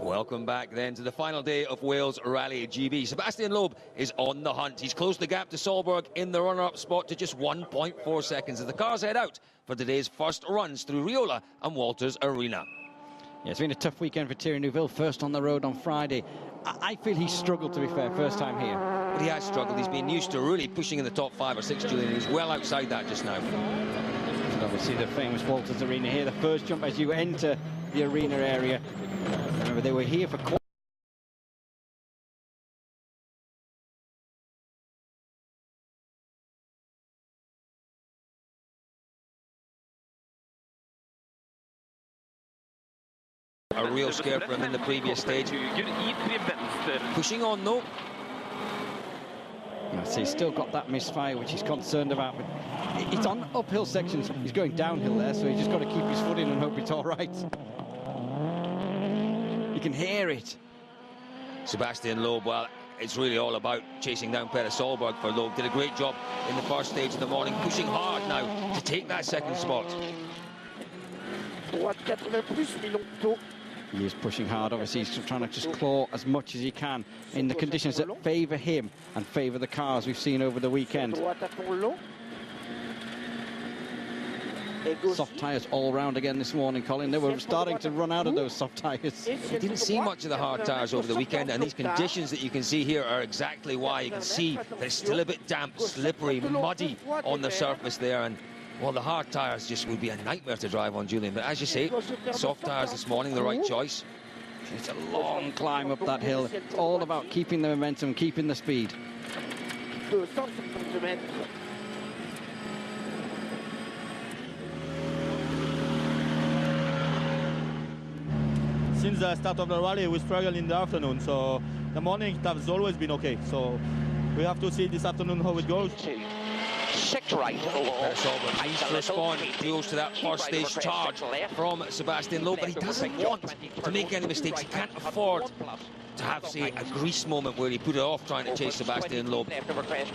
Welcome back then to the final day of Wales Rally GB. Sebastian Loeb is on the hunt. He's closed the gap to Solberg in the runner-up spot to just 1.4 seconds as the cars head out for today's first runs through Riola and Walters Arena. Yeah, it's been a tough weekend for Thierry Neuville, first on the road on Friday. I feel he struggled, to be fair, first time here. But he has struggled. He's been used to really pushing in the top 5 or 6, Julian. He's well outside that just now. And obviously the famous Walters Arena here, the first jump as you enter the arena area. Remember, they were here for a real scare for him in the previous stage. Pushing on though. So he's still got that misfire, which he's concerned about. But it's on uphill sections. He's going downhill there, so he's just got to keep his foot in and hope it's all right. You can hear it. Sebastian Loeb, well, it's really all about chasing down Peter Solberg for Loeb. Did a great job in the first stage of the morning, pushing hard now to take that second spot. He is pushing hard, obviously he's trying to just claw as much as he can in the conditions that favour him and favour the cars we've seen over the weekend. Soft tyres all round again this morning, Colin. They were starting to run out of those soft tyres. You didn't see much of the hard tyres over the weekend, and these conditions that you can see here are exactly why. You can see that it's still a bit damp, slippery, muddy on the surface there, and well, the hard tyres just would be a nightmare to drive on, Julian. But as you say, soft tyres this morning, the right choice. It's a long climb up that hill. It's all about keeping the momentum, keeping the speed. Since the start of the rally, we struggled in the afternoon, so the morning it has always been okay. So we have to see this afternoon how it goes. 6 right. Solberg needs to respond, Jules, to that first stage charge from Sebastian Loeb, but he doesn't want to make any mistakes. He can't afford to have, say, a grease moment where he put it off trying to chase Sebastian Loeb.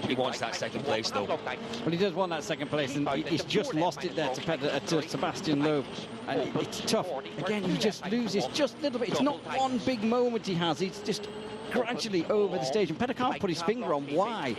He wants that second place, though. Well, he does want that second place, and he's just lost it there to Sebastian Loeb. And it's tough. Again, he just loses just a little bit. It's not one big moment he has. He's just gradually over the stage, and Petter can't put his finger on why.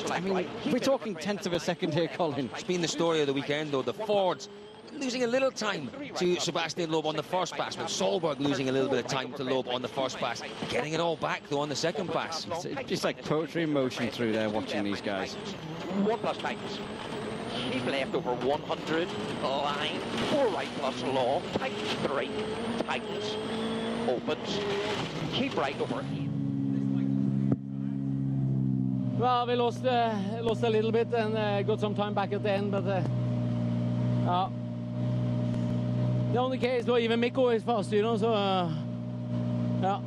I mean, we're talking tenths of a second here, Colin. It's been the story of the weekend, though. The Fords losing a little time to Sebastian Loeb on the first pass, but Solberg losing a little bit of time to Loeb on the first pass, getting it all back, though, on the second pass. It's just like poetry in motion through there, watching these guys. 1+ tightens. Keep left over 100. Line. 4 right plus long. Tightens 3. Tightens. Opens. Keep right over 8. Well, we lost a little bit and got some time back at the end, but the only case, though, even Mikko is fast, you know, so yeah,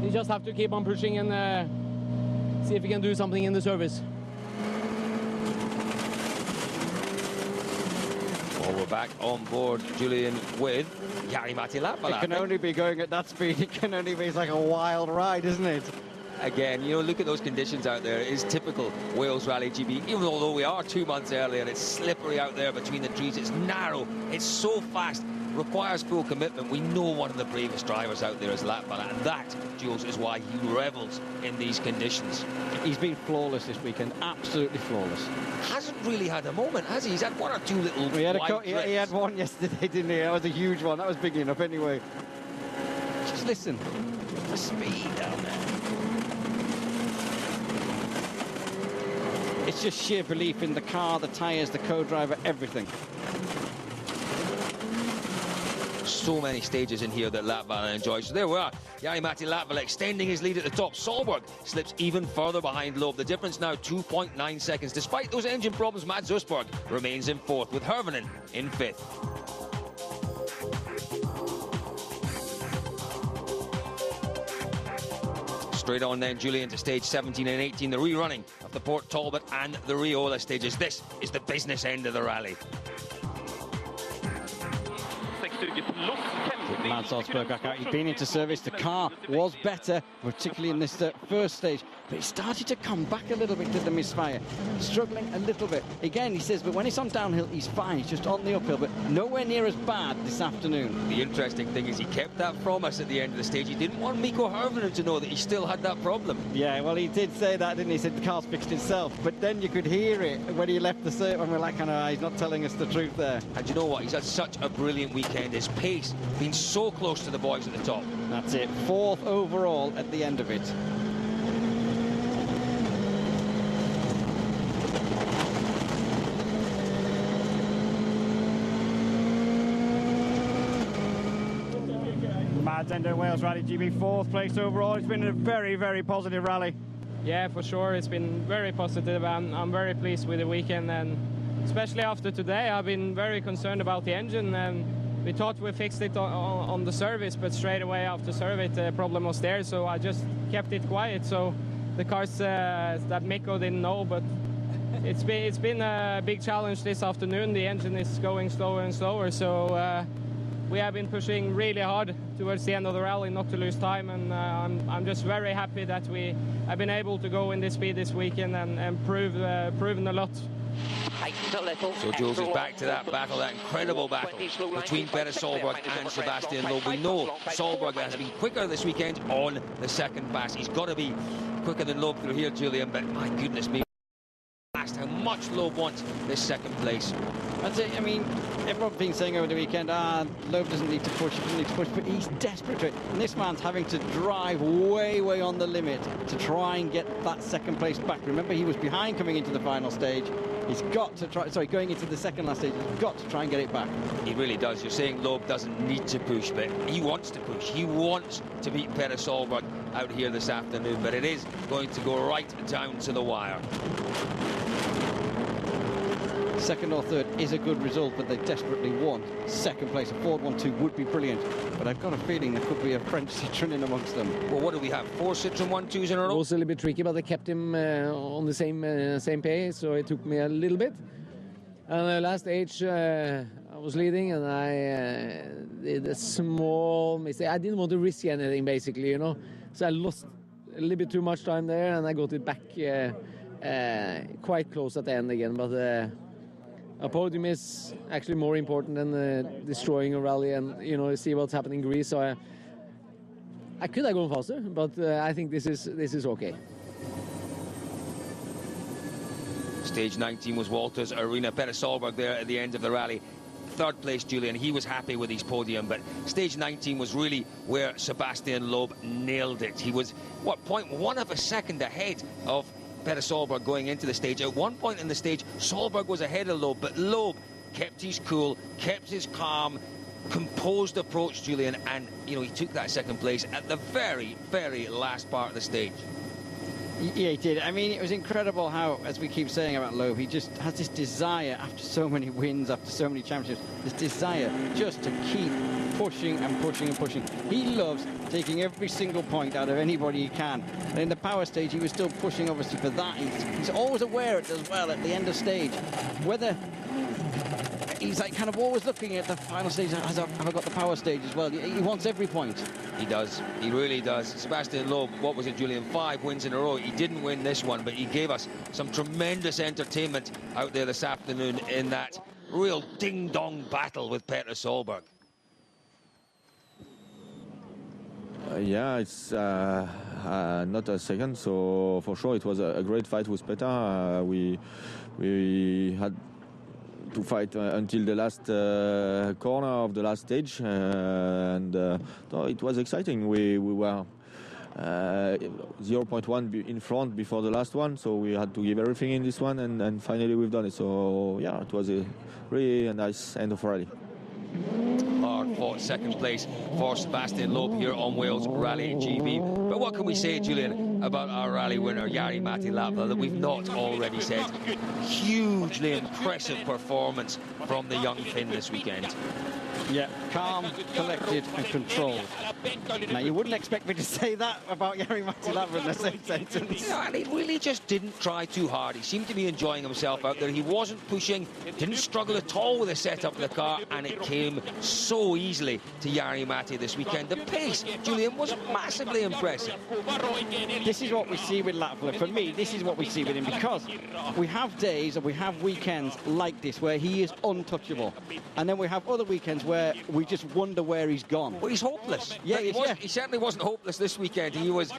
you just have to keep on pushing and see if you can do something in the service. Well, we're back on board, Julian, with Jari-Matti Latvala. It can only be going at that speed. It can only be, it's like a wild ride, isn't it? Again, you know, look at those conditions out there. It is typical Wales Rally GB, even although we are 2 months earlier, and it's slippery out there between the trees. It's narrow, it's so fast, requires full commitment. We know one of the bravest drivers out there is Latvala, and that, Jules, is why he revels in these conditions. He's been flawless this weekend, absolutely flawless. Hasn't really had a moment, has he? He's had 1 or 2 little he had one yesterday, didn't he? That was a huge one. That was big enough anyway. Just listen, the speed down there. It's just sheer belief in the car, the tyres, the co-driver, everything. So many stages in here that Latvala enjoys. So there we are. Jari-Matti Latvala extending his lead at the top. Solberg slips even further behind Loeb. The difference now 2.9 seconds. Despite those engine problems, Mats Zussberg remains in 4th, with Hirvonen in 5th. Straight on then, Julian, to stage 17 and 18, the rerunning of the Port Talbot and the Riola stages. This is the business end of the rally. Mats Zussberg back out. He's been into service. The car was better, particularly in this first stage. but he started to come back a little bit to the misfire, struggling a little bit. Again, he says, but when it's on downhill, he's fine. He's just on the uphill, but nowhere near as bad this afternoon. The interesting thing is he kept that from us at the end of the stage. He didn't want Mikko Hirvonen to know that he still had that problem. Yeah, well, he did say that, didn't he? He said the car's fixed itself, but then you could hear it when he left the circuit, and we're like, he's not telling us the truth there. And you know what? He's had such a brilliant weekend. His pace being so close to the boys at the top. That's it. 4th overall at the end of it. Mads Endo Wales Rally GB 4th place overall. It's been a very, very positive rally. Yeah, for sure. It's been very positive. I'm very pleased with the weekend, and especially after today, I've been very concerned about the engine. And we thought we fixed it on the service, but straight away after service, the problem was there. So I just kept it quiet. So the cars that Mikko didn't know, but it's been a big challenge this afternoon. The engine is going slower and slower. So we have been pushing really hard towards the end of the rally not to lose time, and I'm just very happy that we have been able to go in this speed this weekend and proven a lot. So Jules is back to that battle, that incredible battle between Petter Solberg and Sebastian Loeb. We know Solberg has been quicker this weekend on the second pass. He's got to be quicker than Loeb through here, Julian, but my goodness me, how much Loeb wants this second place. That's it. I mean, everyone's been saying over the weekend, Loeb doesn't need to push, he doesn't need to push, but he's desperate to it. And this man's having to drive way, way on the limit to try and get that second place back. Remember, he was behind coming into the final stage. He's got to try, going into the second last stage, he's got to try and get it back. He really does. You're saying Loeb doesn't need to push, but he wants to push. He wants to beat Petter Solberg out here this afternoon, but it is going to go right down to the wire. Second or third is a good result, but they desperately want second place. A Ford 1-2 would be brilliant, but I've got a feeling there could be a French Citroën in amongst them. Well, what do we have? 4 Citroën 1-2s in a row? It was a little bit tricky, but I kept him on the same pace, so it took me a little bit. And the last stage, I was leading, and I did a small mistake. I didn't want to risk anything, basically, you know. So I lost a little bit too much time there, and I got it back quite close at the end again. But a podium is actually more important than destroying a rally and, you know, see what's happening in Greece. So I could have gone faster, but I think this is okay. Stage 19 was Walters Arena. Petter Solberg there at the end of the rally. Third place, Julian. He was happy with his podium, but stage 19 was really where Sebastian Loeb nailed it. He was, 0.1 of a second ahead of Petter Solberg going into the stage. At one point in the stage, Solberg was ahead of Loeb, but Loeb kept his cool, kept his calm, composed approach, Julian, and, you know, he took that second place at the very, very last part of the stage. Yeah, he did. I mean, it was incredible how, as we keep saying about Loeb, he just has this desire after so many wins, after so many championships, this desire just to keep pushing and pushing and pushing. He loves taking every single point out of anybody he can. And in the power stage, he was still pushing, obviously, for that. He's always aware it as well at the end of stage, whether he's like kind of always looking at the final stage. Have I got the power stage as well? He wants every point. He does. He really does. Sebastian Loeb, what was it, Julian? 5 wins in a row. He didn't win this one, but he gave us some tremendous entertainment out there this afternoon in that real ding-dong battle with Petter Solberg. Yeah, it's not a second, so for sure it was a great fight with Petter. We had to fight until the last corner of the last stage, and no, it was exciting. We were 0.1 in front before the last one, so we had to give everything in this one, and finally we've done it. So yeah, it was a really nice end of rally. Hard-fought second place for Sebastian Loeb here on Wales Rally GB. But what can we say, Julian, about our rally winner, Jari-Matti Latvala, that we've not already said? Hugely impressive performance from the young Finn this weekend. Yeah, calm, collected and controlled. Now, you wouldn't expect me to say that about Jari-Matti Latvala in the same sentence. Yeah, and he really just didn't try too hard. He seemed to be enjoying himself out there. He wasn't pushing, didn't struggle at all with the setup of the car, and it came so easily to Jari-Matti this weekend. The pace, Julian, was massively impressive. This is what we see with Latvala. For me, this is what we see with him, because we have days and we have weekends like this where he is untouchable, and then we have other weekends where we just wonder where he's gone. Well, he's hopeless. Yeah, he certainly wasn't hopeless this weekend. He was,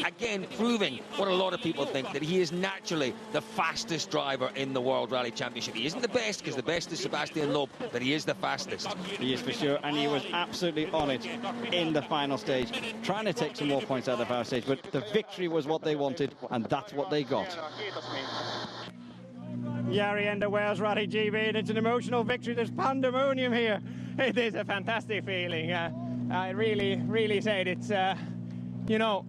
again, proving what a lot of people think, that he is naturally the fastest driver in the World Rally Championship. He isn't the best, because the best is Sebastian Loeb, but he is the fastest. He is for sure, and he was absolutely on it in the final stage, trying to take some more points out of the final stage, but the victory was what they wanted, and that's what they got. Jari Ender, Wales Rally GB, and it's an emotional victory. There's pandemonium here. It is a fantastic feeling. I really said it's, you know,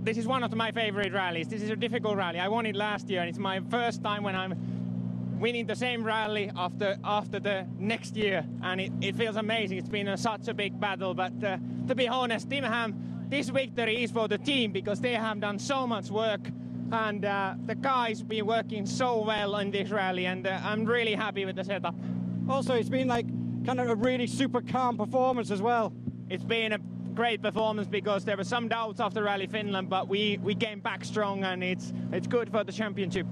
this is one of my favorite rallies. This is a difficult rally. I won it last year, and it's my first time when I'm winning the same rally after the next year, and it feels amazing. It's been such a big battle, but to be honest, Tim Ham, this victory is for the team, because they have done so much work, and the guys been working so well in this rally, and I'm really happy with the setup. Also, it's been like kind of a really super calm performance as well. It's been a great performance, because there were some doubts after Rally Finland, but we came back strong, and it's good for the championship.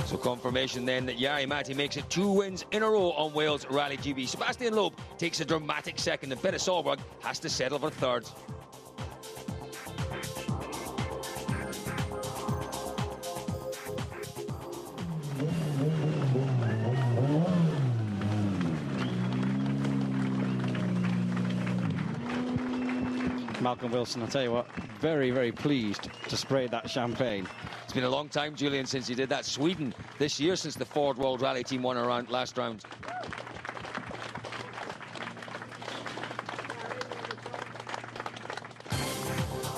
So confirmation then that Jari-Matti makes it 2 wins in a row on Wales Rally GB. Sebastian Loeb takes a dramatic second, and Petter Solberg has to settle for third. Malcolm Wilson, I'll tell you what, very, very pleased to spray that champagne. It's been a long time, Julian, since he did that. Sweden this year, since the Ford World Rally team won last round.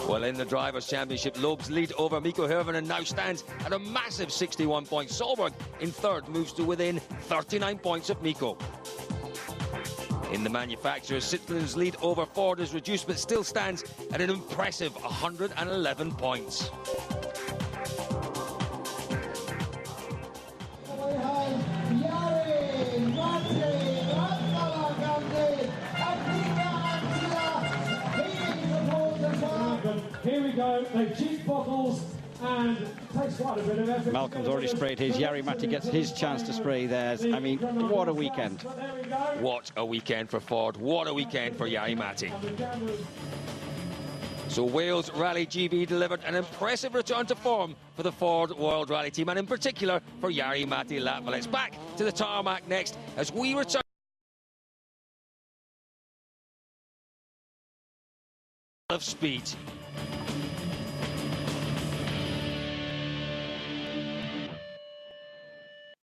Well, in the Drivers' Championship, Loeb's lead over Mikko Hirvonen now stands at a massive 61 points. Solberg in third moves to within 39 points of Mikko. In the manufacturers, Citroen's lead over Ford is reduced, but still stands at an impressive 111 points. Here we go, they cheap bottles, and takes quite a bit of effort. Malcolm's already sprayed his. Jari-Matti gets his chance to spray theirs. I mean, what a weekend. What a weekend for Ford. What a weekend for Jari-Matti. So Wales Rally GB delivered an impressive return to form for the Ford World Rally team, and in particular for Jari-Matti Latvala. It's back to the tarmac next as we return of speed.